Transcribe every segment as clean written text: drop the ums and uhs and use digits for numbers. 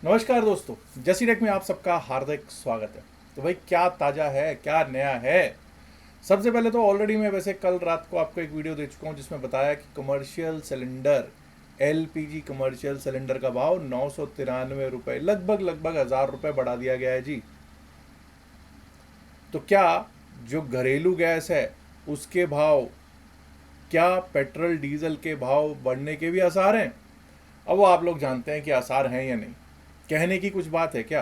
नमस्कार दोस्तों, जसी टेक में आप सबका हार्दिक स्वागत है। तो भाई क्या ताज़ा है, क्या नया है। सबसे पहले तो ऑलरेडी मैं वैसे कल रात को आपको एक वीडियो दे चुका हूँ जिसमें बताया कि commercial cylinder LPG commercial cylinder का भाव 993 रुपये लगभग लगभग 1000 रुपये बढ़ा दिया गया है जी। तो क्या जो घरेलू गैस है उसके भाव, क्या पेट्रोल डीजल के भाव बढ़ने के भी आसार हैं? अब वो आप लोग जानते हैं कि आसार हैं या नहीं, कहने की कुछ बात है क्या।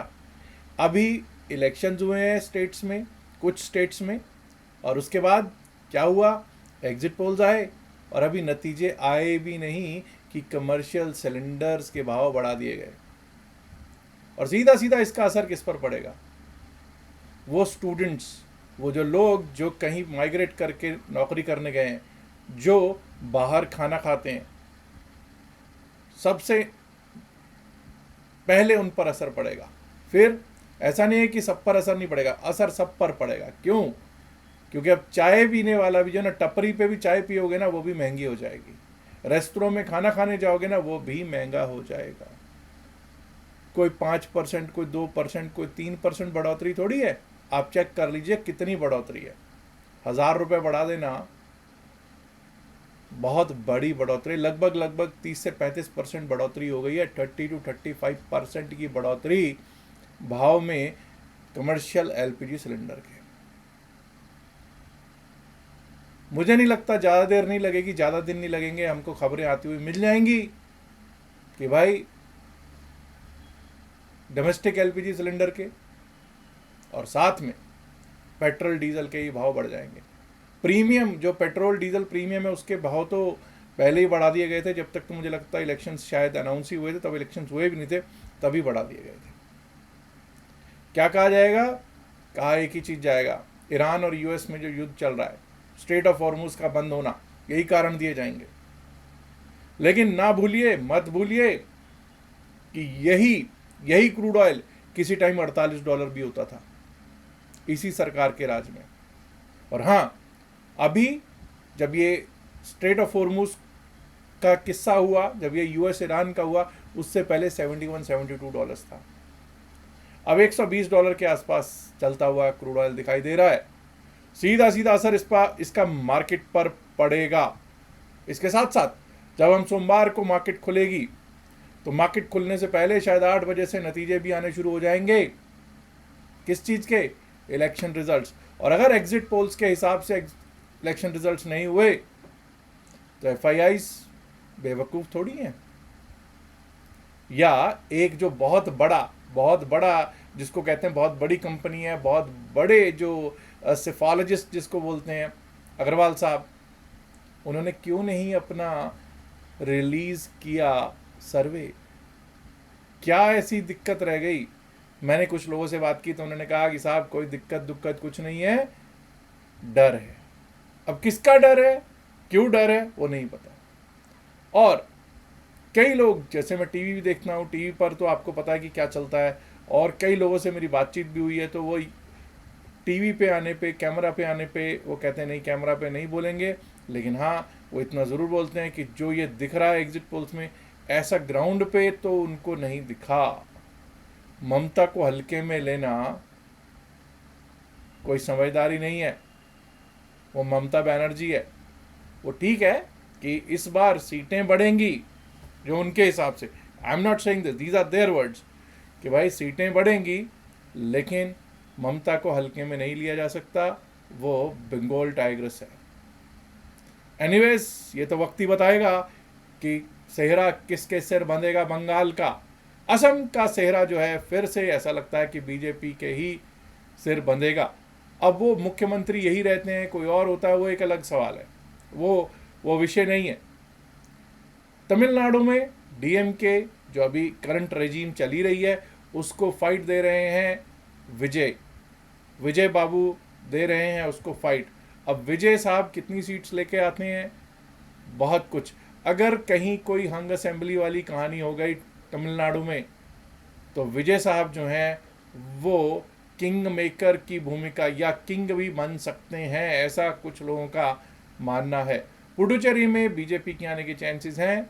अभी इलेक्शंस हुए हैं स्टेट्स में, कुछ स्टेट्स में, और उसके बाद क्या हुआ, एग्जिट पोल्स आए और अभी नतीजे आए भी नहीं कि कमर्शियल सिलेंडर्स के भाव बढ़ा दिए गए। और सीधा सीधा इसका असर किस पर पड़ेगा? वो स्टूडेंट्स, वो जो लोग जो कहीं माइग्रेट करके नौकरी करने गए हैं, जो बाहर खाना खाते हैं, सबसे पहले उन पर असर पड़ेगा। फिर ऐसा नहीं है कि सब पर असर नहीं पड़ेगा, असर सब पर पड़ेगा। क्यों? क्योंकि अब चाय पीने वाला भी जो ना, टपरी पे भी चाय पियोगे ना, वो भी महंगी हो जाएगी। रेस्टोरों में खाना खाने जाओगे ना, वो भी महंगा हो जाएगा। कोई 5%, कोई 2%, कोई 3% बढ़ोतरी थोड़ी है। आप चेक कर लीजिए कितनी बढ़ोतरी है। 1000 रुपये बढ़ा देना बहुत बड़ी बढ़ोतरी, लगभग लगभग 30 से 35% बढ़ोतरी हो गई है। 30 to 35% की बढ़ोतरी भाव में कमर्शियल एलपीजी सिलेंडर के। मुझे नहीं लगता ज़्यादा देर नहीं लगेगी, ज़्यादा दिन नहीं लगेंगे, हमको खबरें आती हुई मिल जाएंगी कि भाई डोमेस्टिक एलपीजी सिलेंडर के और साथ में पेट्रोल डीजल के ही भाव बढ़ जाएंगे। प्रीमियम, जो पेट्रोल डीजल प्रीमियम है, उसके भाव तो पहले ही बढ़ा दिए गए थे। जब तक तो मुझे लगता है इलेक्शंस शायद अनाउंस ही हुए थे, तब इलेक्शंस हुए भी नहीं थे, तभी बढ़ा दिए गए थे। क्या कहा जाएगा? कहा एक ही चीज़ जाएगा, ईरान और यूएस में जो युद्ध चल रहा है, स्ट्रेट ऑफ हॉर्मुज का बंद होना, यही कारण दिए जाएंगे। लेकिन ना भूलिए, मत भूलिए कि यही यही क्रूड ऑयल किसी टाइम $48 भी होता था इसी सरकार के राज में। और हाँ, अभी जब ये स्ट्रेट ऑफ हॉर्मुज का किस्सा हुआ, जब ये यूएस ईरान का हुआ, उससे पहले $71-72 था। अब $120 के आसपास चलता हुआ क्रूड ऑयल दिखाई दे रहा है। सीधा सीधा असर इसका मार्केट पर पड़ेगा। इसके साथ साथ जब हम सोमवार को मार्केट खुलेगी, तो मार्केट खुलने से पहले शायद 8 बजे से नतीजे भी आने शुरू हो जाएंगे। किस चीज़ के? Election results. और अगर एग्जिट पोल्स के हिसाब से इलेक्शन रिजल्ट्स नहीं हुए तो एफआईआईस बेवकूफ़ थोड़ी हैं। या एक जो बहुत बड़ा जिसको कहते हैं बहुत बड़ी कंपनी है, बहुत बड़े जो सेफोलॉजिस्ट जिसको बोलते हैं, अग्रवाल साहब, उन्होंने क्यों नहीं अपना रिलीज़ किया सर्वे? क्या ऐसी दिक्कत रह गई? मैंने कुछ लोगों से बात की तो उन्होंने कहा कि साहब कोई दिक्कत कुछ नहीं है, डर है। अब किसका डर है, क्यों डर है, वो नहीं पता। और कई लोग, जैसे मैं टीवी भी देखता हूँ, टीवी पर तो आपको पता है कि क्या चलता है, और कई लोगों से मेरी बातचीत भी हुई है, तो वो टीवी पे आने पे, कैमरा पे आने पे वो कहते हैं नहीं, कैमरा पे नहीं बोलेंगे, लेकिन हाँ वो इतना ज़रूर बोलते हैं कि जो ये दिख रहा है एग्जिट पोल्स में, ऐसा ग्राउंड पे तो उनको नहीं दिखा। ममता को हल्के में लेना कोई समझदारी नहीं है। वो ममता बनर्जी है। वो ठीक है कि इस बार सीटें बढ़ेंगी जो उनके हिसाब से, I am not saying this, these are their words, कि भाई सीटें बढ़ेंगी, लेकिन ममता को हल्के में नहीं लिया जा सकता। वो बंगाल टाइग्रेस है। एनीवेज, ये तो वक्त ही बताएगा कि सेहरा किसके सिर बंधेगा बंगाल का। असम का सेहरा जो है, फिर से ऐसा लगता है कि बीजेपी के ही सिर बंधेगा। अब वो मुख्यमंत्री यही रहते हैं, कोई और होता है, वो एक अलग सवाल है, वो विषय नहीं है। तमिलनाडु में डीएमके, जो अभी करंट रेजीम चली रही है, उसको फाइट दे रहे हैं विजय बाबू दे रहे हैं उसको फाइट। अब विजय साहब कितनी सीट्स लेके आते हैं? बहुत कुछ। अगर कहीं कोई हंग असेंबली वाली कहानी हो गई तमिलनाडु में, तो विजय साहब जो हैं वो किंग मेकर की भूमिका या किंग भी बन सकते हैं, ऐसा कुछ लोगों का मानना है। पुडुचेरी में बीजेपी के आने के चांसेस हैं।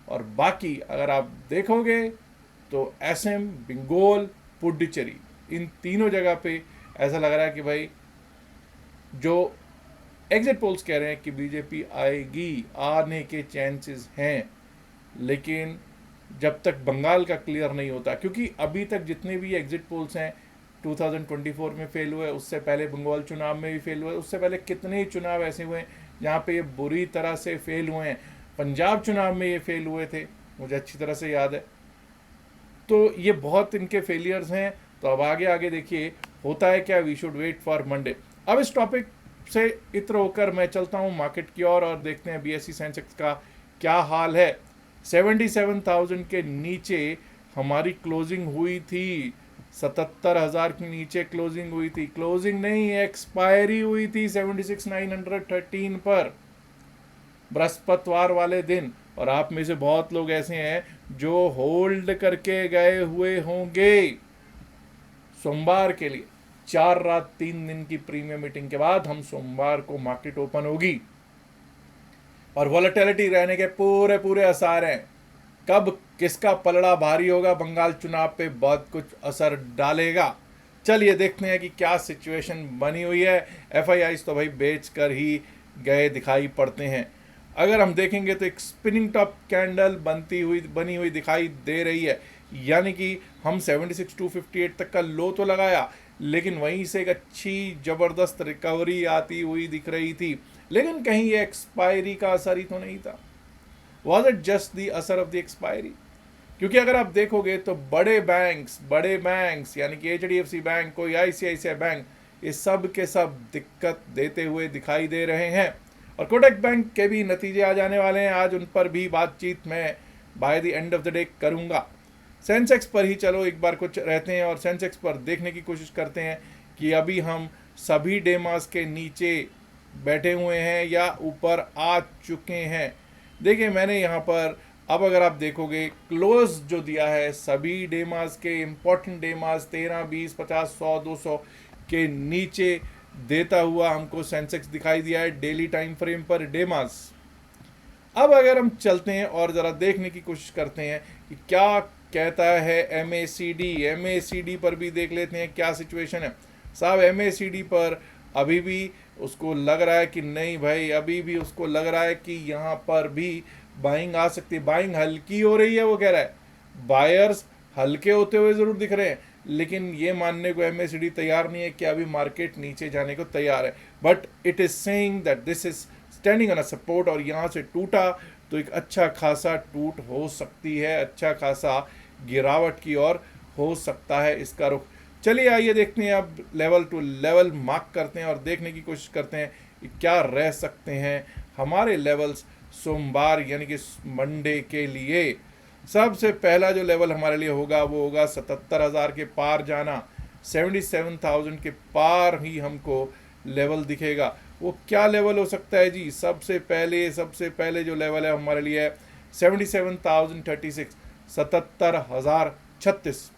और बाकी अगर आप देखोगे तो एसएम, बंगाल, पुडुचेरी, इन तीनों जगह पे ऐसा लग रहा है कि भाई जो एग्जिट पोल्स कह रहे हैं कि बीजेपी आएगी, आने के चांसेस हैं, लेकिन जब तक बंगाल का क्लियर नहीं होता, क्योंकि अभी तक जितने भी एग्जिट पोल्स हैं 2024 में फेल हुए, उससे पहले बंगाल चुनाव में भी फेल हुए, उससे पहले कितने ही चुनाव ऐसे हुए जहाँ पे ये बुरी तरह से फेल हुए हैं। पंजाब चुनाव में ये फेल हुए थे, मुझे अच्छी तरह से याद है। तो ये बहुत इनके फेलियर्स हैं। तो अब आगे आगे देखिए होता है क्या, we should wait for Monday. अब इस टॉपिक से इत्र होकर मैं चलता हूँ मार्केट की ओर और देखते हैं बीएसई सेंसेक्स का क्या हाल है। 77,000 के नीचे हमारी क्लोजिंग हुई थी, 77,000 के नीचे क्लोजिंग हुई थी, क्लोजिंग नहीं एक्सपायरी हुई थी 76,913 पर बृहस्पतिवार वाले दिन। और आप में से बहुत लोग ऐसे हैं जो होल्ड करके गए हुए होंगे सोमवार के लिए। 4 रात 3 दिन की प्रीमियम मीटिंग के बाद हम सोमवार को मार्केट ओपन होगी और वॉलेटिलिटी रहने के पूरे पूरे आसार हैं। कब किसका पलड़ा भारी होगा बंगाल चुनाव पे बहुत कुछ असर डालेगा। चलिए देखते हैं कि क्या सिचुएशन बनी हुई है। एफआईआईस तो भाई बेच कर ही गए दिखाई पड़ते हैं। अगर हम देखेंगे तो एक स्पिनिंग टॉप कैंडल बनी हुई दिखाई दे रही है, यानी कि हम 76,258 तक का लो तो लगाया, लेकिन वहीं से एक अच्छी ज़बरदस्त रिकवरी आती हुई दिख रही थी। लेकिन कहीं ये एक्सपायरी का असर ही तो नहीं था। वॉज इट जस्ट द असर ऑफ द एक्सपायरी? क्योंकि अगर आप देखोगे तो बड़े बैंक्स यानी कि एचडीएफसी बैंक, कोई आईसीआईसीआई बैंक, ये सब के सब दिक्कत देते हुए दिखाई दे रहे हैं। और कोटक बैंक के भी नतीजे आ जाने वाले हैं, आज उन पर भी बातचीत मैं by the end of the day करूंगा। सेंसेक्स पर ही चलो एक बार कुछ रहते हैं और सेंसेक्स पर देखने की कोशिश करते हैं कि अभी हम सभी डेमास के नीचे बैठे हुए हैं या ऊपर आ चुके हैं। देखिए मैंने यहाँ पर अब अगर आप देखोगे क्लोज जो दिया है सभी डेमास के इम्पोर्टेंट डेमास 13, 20, 50, 100, 200 के नीचे देता हुआ हमको सेंसेक्स दिखाई दिया है डेली टाइम फ्रेम पर डेमास। अब अगर हम चलते हैं और ज़रा देखने की कोशिश करते हैं कि क्या कहता है एमएसीडी पर भी देख लेते हैं क्या सिचुएशन है। साहब एमएसीडी पर अभी भी उसको लग रहा है कि नहीं भाई, अभी भी उसको लग रहा है कि यहाँ पर भी बाइंग आ सकती है। बाइंग हल्की हो रही है, वो कह रहा है बायर्स हल्के होते हुए ज़रूर दिख रहे हैं, लेकिन ये मानने को एमएसीडी तैयार नहीं है कि अभी मार्केट नीचे जाने को तैयार है। But it is saying that this is standing on a support, और यहाँ से टूटा तो एक अच्छा खासा टूट हो सकती है, अच्छा खासा गिरावट की ओर हो सकता है इसका रुख। चलिए आइए देखते हैं, अब लेवल टू लेवल मार्क करते हैं और देखने की कोशिश करते हैं कि क्या रह सकते हैं हमारे लेवल्स सोमवार यानी कि मंडे के लिए। सबसे पहला जो लेवल हमारे लिए होगा वो होगा 77,000 के पार जाना। 77,000 के पार ही हमको लेवल दिखेगा। वो क्या लेवल हो सकता है जी? सबसे पहले जो लेवल है हमारे लिए है 77,036, 77,036।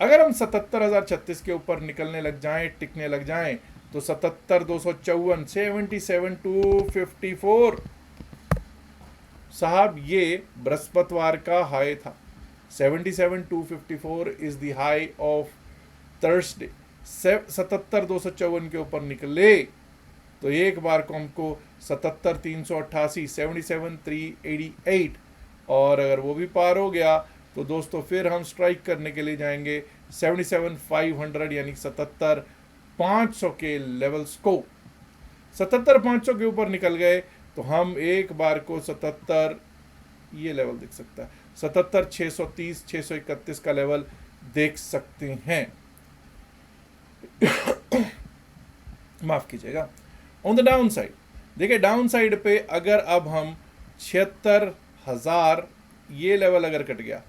अगर हम 77,036 के ऊपर निकलने लग जाएं, टिकने लग जाएं, तो 77,254, 77,254 साहब ये बृहस्पतिवार का हाई था। 77,254 is the high of Thursday. 77,254 के ऊपर निकले तो एक बार को हमको 77,388, 77,388, और अगर वो भी पार हो गया तो दोस्तों फिर हम स्ट्राइक करने के लिए जाएंगे 77,500 यानी 77,500 के लेवल्स को। 77,500 के ऊपर निकल गए तो हम एक बार को 77, ये लेवल देख सकता है 77,630, 631 का लेवल देख सकते हैं। माफ कीजिएगा। ऑन द डाउन साइड देखिए, डाउन साइड पे अगर अब हम 76,000 ये लेवल अगर कट गया,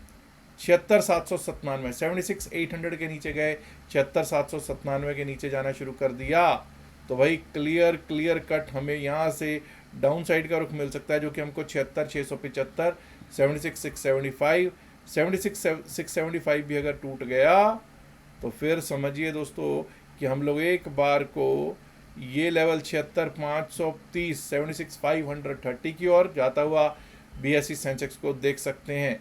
76,797, 76,800 के नीचे गए, 76,797 के नीचे जाना शुरू कर दिया तो भाई क्लियर कट हमें यहाँ से डाउन साइड का रुख मिल सकता है, जो कि हमको 76,675, 76,675, 76,675 भी अगर टूट गया तो फिर समझिए दोस्तों कि हम लोग एक बार को ये लेवल 76,530, 76,530 की ओर जाता हुआ बीएसई सेंसेक्स को देख सकते हैं।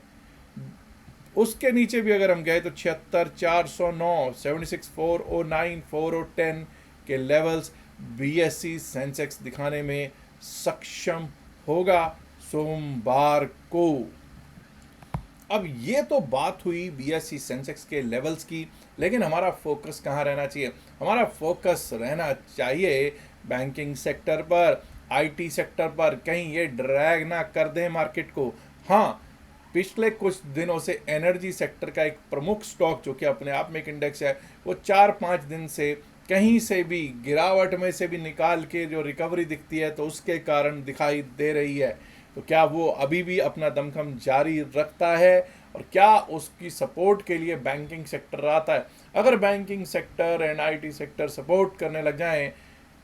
उसके नीचे भी अगर हम गए तो 76,409, 76,409, 410 के लेवल्स BSE सेंसेक्स दिखाने में सक्षम होगा सोमवार को। अब ये तो बात हुई BSE सेंसेक्स के लेवल्स की, लेकिन हमारा फोकस कहाँ रहना चाहिए? हमारा फोकस रहना चाहिए बैंकिंग सेक्टर पर, IT सेक्टर पर, कहीं ये ड्रैग ना कर दें मार्केट को। हाँ, पिछले कुछ दिनों से एनर्जी सेक्टर का एक प्रमुख स्टॉक जो कि अपने आप में एक इंडेक्स है, वो 4-5 दिन से कहीं से भी गिरावट में से भी निकाल के जो रिकवरी दिखती है तो उसके कारण दिखाई दे रही है। तो क्या वो अभी भी अपना दमखम जारी रखता है और क्या उसकी सपोर्ट के लिए बैंकिंग सेक्टर आता है? अगर banking sector and IT sector support करने लग जाएं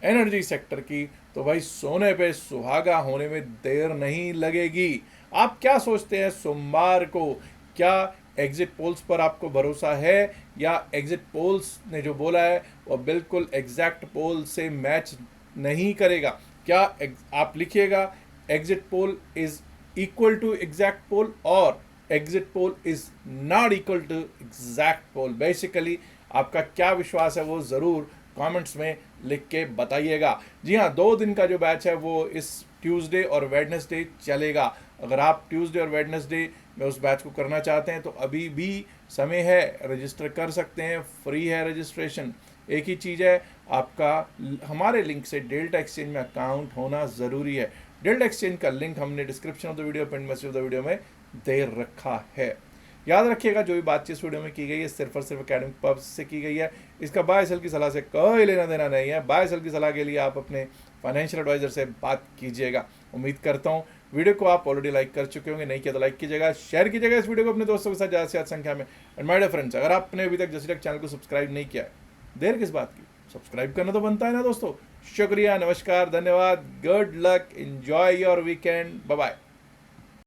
एनर्जी सेक्टर की, तो भाई सोने पे सुहागा होने में देर नहीं लगेगी। आप क्या सोचते हैं सोमवार को? क्या एग्जिट पोल्स पर आपको भरोसा है, या एग्जिट पोल्स ने जो बोला है वो बिल्कुल एग्जैक्ट पोल से मैच नहीं करेगा? क्या आप लिखिएगा exit poll is equal to exact poll और exit poll is not equal to exact poll. Basically आपका क्या विश्वास है वो ज़रूर कमेंट्स में लिख के बताइएगा। जी हाँ, 2 दिन का जो बैच है वो इस ट्यूसडे और वेडनेसडे चलेगा। अगर आप ट्यूसडे और वेडनेसडे में उस बैच को करना चाहते हैं तो अभी भी समय है, रजिस्टर कर सकते हैं, फ्री है रजिस्ट्रेशन। एक ही चीज़ है, आपका हमारे लिंक से डेल्टा एक्सचेंज में अकाउंट होना ज़रूरी है। डेल्टा एक्सचेंज का लिंक हमने description of the video, pin message of the video में दे रखा है। याद रखिएगा, जो भी बातचीत वीडियो में की गई है सिर्फ और सिर्फ एकेडमिक पर्पस से की गई है। इसका बाय सेल की सलाह से कोई लेना देना नहीं है। बाय सेल की सलाह के लिए आप अपने फाइनेंशियल एडवाइजर से बात कीजिएगा। उम्मीद करता हूँ वीडियो को आप ऑलरेडी लाइक कर चुके होंगे, नहीं किया तो लाइक कीजिएगा, शेयर कीजिएगा इस वीडियो को अपने दोस्तों के साथ ज़्यादा से ज़्यादा संख्या में। एंड माय डियर फ्रेंड्स, अगर आपने अभी तक जैसे तक चैनल को सब्सक्राइब नहीं किया है, देर किस बात की? सब्सक्राइब करना तो बनता है ना दोस्तों। शुक्रिया, नमस्कार, धन्यवाद, good luck, enjoy your weekend, bye bye.